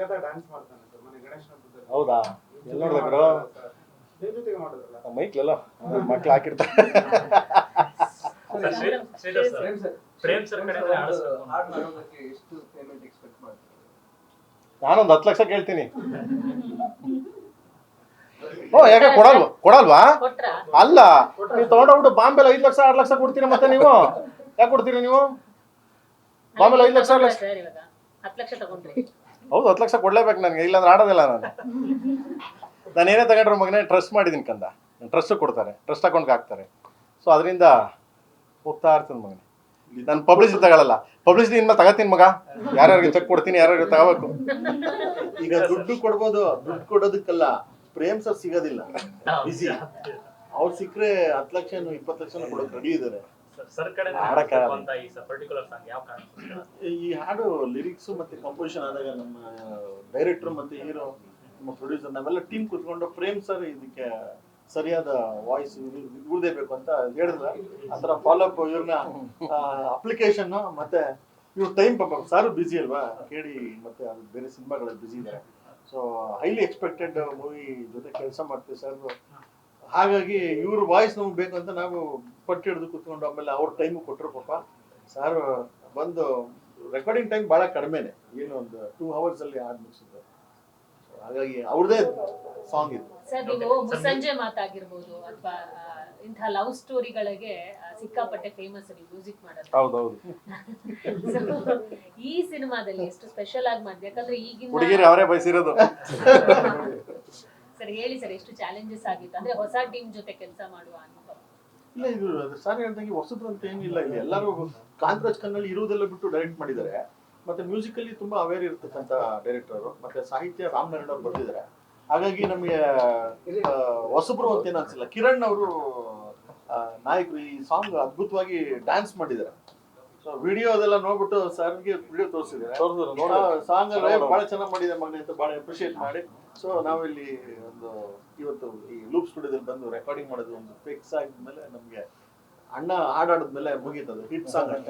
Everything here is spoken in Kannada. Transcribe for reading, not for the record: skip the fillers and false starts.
ಸಖತ್ತಾಗಿ ಡ್ಯಾನ್ಸ್ ಮಾಡ್ತಾನೆ ಸರ್ ಮನೆ ಗಣೇಶ ಹಬ್ಬದಲ್ಲಿ. ಹೌದಾ? ಎಲ್ಲಿ ನೋಡಿದೆ ಗುರು? ದೇವ್ ಜೊತೆಗೆ ಮಾಡಿದ್ರಲ್ಲ ಮೈಕ್ಲೆಲ್ಲ ಮಕ್ಳು ಹಾಕಿರ್ತಾರೆ. ಪ್ರೇಮ್ ಸರ್ ಕಡೆ ಹಾಡ್ ಮಾಡೋದಕ್ಕೆ ಎಷ್ಟು ಪೇಮೆಂಟ್ ಎಕ್ಸ್ಪೆಕ್ಟ್ ಮಾಡ್ತೀರಾ? ನಾನೊಂದು 10 ಲಕ್ಷ ಕೇಳ್ತೀನಿ. ಓ ಯಾಕೆ ಕೊಡಲ್ವಾ? ಅಲ್ಲ, ನೀವು ತಗೊಂಡೋಗ್ಬಿಟ್ಟು ಬಾಂಬೆಲ್ 5 ಲಕ್ಷ 6 ಲಕ್ಷ ಕೊಡ್ತೀರಾ, ಮತ್ತೆ ನೀವು ಯಾಕೆ ಕೊಡ್ತೀರಿ ನೀವು? ಬಾಂಬೆಲ್ 5 ಲಕ್ಷ 6 ಲಕ್ಷ. ಹೌದು, 10 ಲಕ್ಷ ಕೊಡ್ಲೇಬೇಕು ನನಗೆ, ಇಲ್ಲಾಂದ್ರೆ ಆಡೋದಿಲ್ಲ ನಾನು. ನಾನು ಏನೇ ತಗೊಂಡ್ರೆ ಮಗನೇ ಟ್ರಸ್ಟ್ ಮಾಡಿದ್ದೀನಿ ಕಂದ, ಟ್ರಸ್ಟ್ ಕೊಡ್ತಾರೆ, ಟ್ರಸ್ಟ್ ಅಕೌಂಟ್ಗೆ ಹಾಕ್ತಾರೆ. ಸೊ ಅದರಿಂದ ಹೋಗ್ತಾ ಇರ್ತೀನಿ ಮಗನೇ. ನಾನು ಪಬ್ಲಿಸಿಟಿ ತಗೊಳ್ಳಲ್ಲ, ಪಬ್ಲಿಸಿಟಿ ಇನ್ಮೇಲೆ ತಗೋತೀನಿ ಮಗ. ಯಾರ್ಯಾರಿಗೆ ಚೆಕ್ ಕೊಡ್ತೀನಿ, ಯಾರ್ಯಾರಿಗೆ ತಗೋಬೇಕು. ಈಗ ದುಡ್ಡು ಕೊಡ್ಬೋದು, ದುಡ್ಡು ಕೊಡೋದಕ್ಕಲ್ಲ, ಪ್ರೇಮ್ ಸರ್ ಸಿಗೋದಿಲ್ಲ, ಬಿಸಿ. ಅವ್ರು ಸಿಕ್ಕರೆ 10 ಲಕ್ಷ 20 ಲಕ್ಷ ಕೊಡೋಕೆ ರೆಡಿ ಇದ್ದಾರೆ. ಈ ಹಾಡು ಲಿರಿಕ್ಸ್ ಮತ್ತೆ ಕಂಪೋಸಿಷನ್ ಆದಾಗ ನಮ್ಮ ಡೈರೆಕ್ಟರ್ ಮತ್ತೆ ಹೀರೋ, ನಮ್ಮ ಪ್ರೊಡ್ಯೂಸರ್, ನಾವೆಲ್ಲ ಟೀಮ್ ಕುತ್ಕೊಂಡು ಪ್ರೇಮ್ ಸರ್ ಇದಕ್ಕೆ ಸರಿಯಾದ ವಾಯ್ಸ್ ಇವ್ರದೇ ಬೇಕು ಅಂತ ಹೇಳಿದ್ರ, ಆತರ ಫಾಲೋ ಅಪ್ ಇವ್ರನ್ನ ಅಪ್ಲಿಕೇಶನ್ ಮತ್ತೆ ಇವ್ರ ಟೈಮ್ ಪಾಪ ಸಾರು ಬಿಸಿ ಅಲ್ವಾ, ಕೇಳಿ ಮತ್ತೆ ಅದು ಬೇರೆ ಸಿನಿಮಾಗಳಲ್ಲಿ ಬಿಸಿ ಇದ್ದಾರೆ. ಸೊ ಹೈಲಿ ಎಕ್ಸ್ಪೆಕ್ಟೆಡ್ ಮೂವಿ ಜೊತೆ ಕೆಲಸ ಮಾಡ್ತೀವಿ ಸರ್. ಹಾಗಾಗಿ ಇವ್ರ ವಾಯ್ಸ್ ನಮ್ಗೆ ಬೇಕು ಅಂತ ನಾವು ಪಟ್ಟು ಹಿಡಿದು ಕುತ್ಕೊಂಡು ಆಮೇಲೆ ಅವ್ರ ಟೈಮು ಕೊಟ್ಟರು ಪಾಪ. ಸಾರ್ ಬಂದು ರೆಕಾರ್ಡಿಂಗ್ ಟೈಮ್ ಬಹಳ ಕಡಿಮೆನೆ, ಏನು ಒಂದು 2 hours ಅಲ್ಲಿ ಹಾಡು ಮುಗಿಸಿದ್ರು. ಹಾಗಾಗಿ ಅವ್ರದೇ ಸಾಂಗ್ ಇದು. ಸರ್, ನೀವು ಮುಸ್ಸಂಜೆ ಮಾತಾಗಿರ್ಬೋದು ಅಥವಾ ಇಂತಹ ಲವ್ ಸ್ಟೋರಿಗಳಿಗೆ ಸಿಕ್ಕಾಪಟ್ಟೆ ಫೇಮಸ್ ನೀವು ಮ್ಯೂಸಿಕ್ ಮಾಡೋದು. ಹೌದೌದು. ಈ ಸಿನಿಮಾದಲ್ಲಿ ಎಷ್ಟು ಸ್ಪೆಷಲ್ ಆಗಿ ಮಾಡಿದೆ, ಯಾಕಂದ್ರೆ ಈಗಿನ ಹುಡುಗಿರು ಅವರೇ ಬಯಸಿರೋದು. ಸರ್ ಹೇಳಿ ಸರ್, ಎಷ್ಟು ಚಾಲೆಂಜಸ್ ಆಗಿತ್ತು ಅಂದ್ರೆ ಹೊಸ ಟೀಮ್ ಜೊತೆ ಕೆಲಸ ಮಾಡುವ ಅನುಭವ? ಇಲ್ಲ, ಇದು ಸಾರ್ ಹೇಳ್ದಂಗೆ ಹೊಸದು ಅಂತ ಏನಿಲ್ಲ. ಇಲ್ಲಿ ಎಲ್ಲರೂ ಕಾಂತರಾಜ್ ಕಣ್ಣಲ್ಲಿ ಇರುವುದೆಲ್ಲ ಬಿಟ್ಟು ಡೈರೆಕ್ಟ್ ಮಾಡಿದ್ದಾರೆ. ಮತ್ತೆ ಮ್ಯೂಸಿಕಲ್ಲಿ ತುಂಬಾ ಅವೇರ್ ಇರ್ತಕ್ಕಂಥ ಡೈರೆಕ್ಟರ್, ಮತ್ತೆ ಸಾಹಿತ್ಯ ರಾಮನಾರಾಯಣ ಅವ್ರು ಬರ್ತಿದ್ದಾರೆ. ಹಾಗಾಗಿ ನಮಗೆ ಹೊಸಬ್ರು ಅಂತ ಏನು ಅನ್ಸಿಲ್ಲ. ಕಿರಣ್ ಅವರು ನಾಯಕರು ಈ ಸಾಂಗ್ ಅದ್ಭುತವಾಗಿ ಡ್ಯಾನ್ಸ್ ಮಾಡಿದ್ದಾರೆ. ಸೊ ವಿಡಿಯೋ ಅದೆಲ್ಲ ನೋಡ್ಬಿಟ್ಟು ಸರ್ಗೆ ವಿಡಿಯೋ ತೋರಿಸಿದ್ದಾರೆ, ಸಾಂಗ್ ಬಹಳ ಚೆನ್ನಾಗಿ ಮಾಡಿದೆ ಮಗನೇ ಅಂತ ಬಹಳ ಅಪ್ರಿಶಿಯೇಟ್ ಮಾಡಿ. ಸೊ ನಾವಿಲ್ಲಿ ಇವತ್ತು ಈ ಲೂಪ್ ಸ್ಟುಡಿಯೋದಲ್ಲಿ ಬಂದು ರೆಕಾರ್ಡಿಂಗ್ ಮಾಡೋದು ಒಂದು ಫಿಕ್ಸ್ ಆಗಿದ್ಮೇಲೆ ನಮ್ಗೆ ಅಣ್ಣ ಹಾಡಾಡಿದ್ಮೇಲೆ ಮುಗೀತದು ಹಿಟ್ ಸಾಂಗ್ ಅಷ್ಟೇ.